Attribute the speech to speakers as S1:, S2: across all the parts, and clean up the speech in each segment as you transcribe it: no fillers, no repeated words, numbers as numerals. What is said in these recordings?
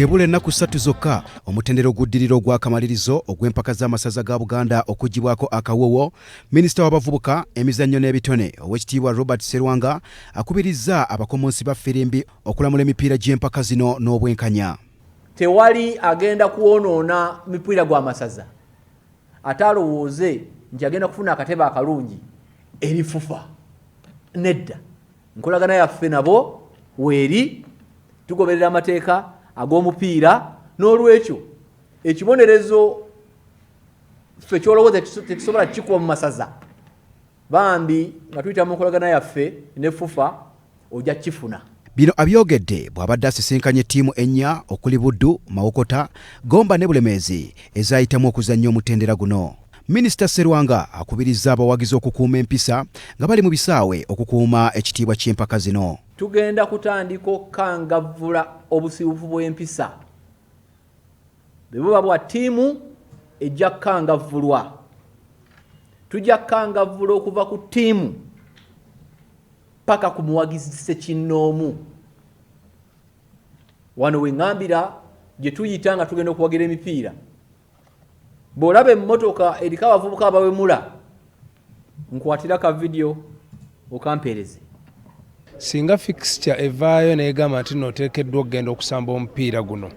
S1: ng'ebula ennaku 3 zokka omutendera oguddirira ogw'akamalirizo ogw'empaka z'amasaza ga Buganda okuggyibwako akawoowo, minisita w'abavubuka emizannyo n'ebitone Oweekitiibwa Robert Sserwanga akubirizza abakomonsi ba ffirimbi okulamula emipiira gy'empaka zino n'obwenkanya.
S2: Tewali agenda kuwonoona mipiira gw'amasaza ate alowooze nti agenda kufuna akatebe akalungi eri FUFA. Nedda, nkolagana yaffe nabo weeri tugoberera amateeka ag'omupiira, n'olwekyo ekibonerezo ffe kyolowooza tekisobola kikuba mu masaza bambi nga tuyita mu nkolagana yaffe ne FUFA ojja kifuna.
S1: Bino abyogedde bw'abadde asisinkanye ttiimu ennya okuli Buddu, Mawokota, Gomba ne Bulemeezi ezaayitamu okuzannya omutendera guno. Minisita Sserwanga akubirizza abawagizi okukuuma empisa nga bali mu bisaawe okukuuma ekitiibwa ky'empaka zino.
S2: Tugenda kutandika okukangavvula obusibufu bw'empisa. Bwe buba bwa ttiimu ejja kukangavvulwa. Tujja kukangavvula okuva ku ttiimu paka ku muwagizi ssekinnoomu. Wano we ŋŋambira gye tuyita nga tugenda okuwagira emipiira. Bw'olaba emmotoka eriko abavubuka abawemula, nkwatira ka video okampeereze.
S3: Singa fixture evaayo n'egamba nti nooteekeddwa okugenda okusamba omupiira guno,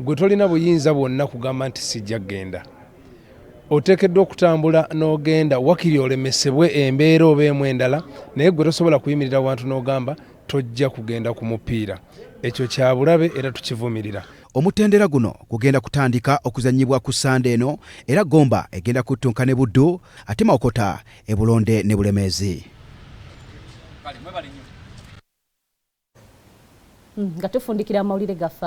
S3: gwe tolina buyinza bwonna kugamba nti sijja kgenda. Oteekeddwa okutambula n'ogenda wakiri olemesebwe embeera oba emu endala, naye gwe tosobola kuyimirira wantu n'ogamba tojja kugenda ku mupiira. Ekyo kya bulabe era tukivumirira.
S1: Omutendera guno gugenda kutandika okuzannyibwa ku Sande eno, era Gomba egenda kuttunka ne Buddu, ate Mawokota e Bulonde ne Bulemeezi.
S4: Nga tufundikira amawulire gaffe.